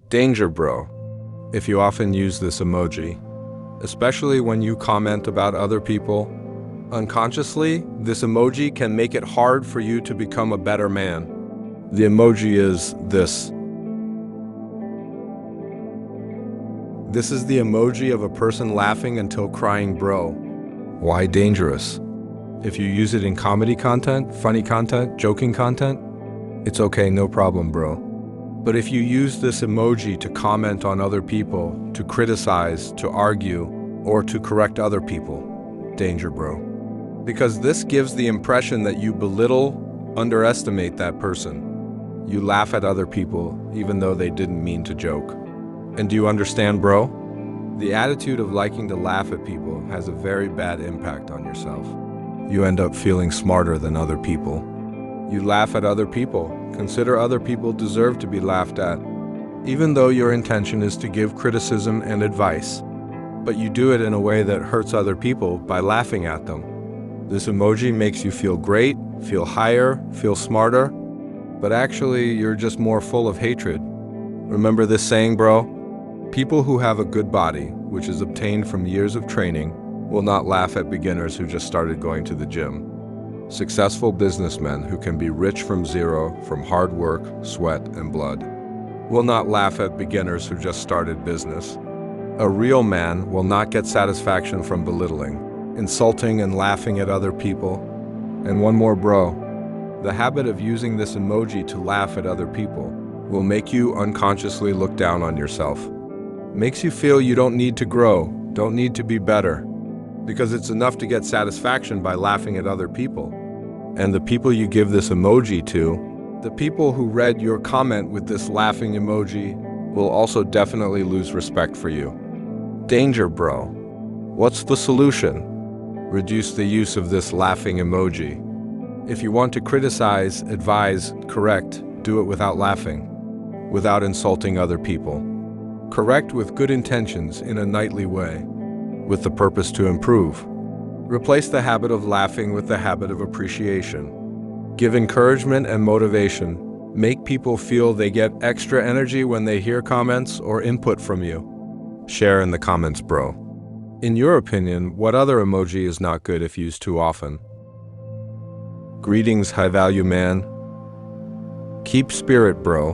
Danger, bro, if you often use this emoji, especially when you comment about other people. Unconsciously, this emoji can make it hard for you to become a better man. The emoji is this. This is the emoji of a person laughing until crying, bro. Why dangerous? If you use it in comedy content, funny content, joking content, it's okay, no problem, bro. But if you use this emoji to comment on other people, to criticize, to argue, or to correct other people, danger, bro. Because this gives the impression that you belittle, underestimate that person. You laugh at other people, even though they didn't mean to joke. And do you understand, bro? The attitude of liking to laugh at people has a very bad impact on yourself. You end up feeling smarter than other people. You laugh at other people, consider other people deserve to be laughed at, even though your intention is to give criticism and advice. But you do it in a way that hurts other people by laughing at them. This emoji makes you feel great, feel higher, feel smarter, but actually you're just more full of hatred. Remember this saying, bro? People who have a good body, which is obtained from years of training, will not laugh at beginners who just started going to the gym. Successful businessmen who can be rich from zero, from hard work, sweat, and blood, will not laugh at beginners who just started business. A real man will not get satisfaction from belittling, insulting and laughing at other people. And one more, bro. The habit of using this emoji to laugh at other people will make you unconsciously look down on yourself. Makes you feel you don't need to grow, don't need to be better, because it's enough to get satisfaction by laughing at other people. And the people you give this emoji to, the people who read your comment with this laughing emoji, will also definitely lose respect for you. Danger, bro. What's the solution? Reduce the use of this laughing emoji. If you want to criticize, advise, correct, do it without laughing, without insulting other people. Correct with good intentions in a knightly way, with the purpose to improve. Replace the habit of laughing with the habit of appreciation. Give encouragement and motivation. Make people feel they get extra energy when they hear comments or input from you. Share in the comments, bro. In your opinion, what other emoji is not good if used too often? Greetings, high-value man. Keep spirit, bro.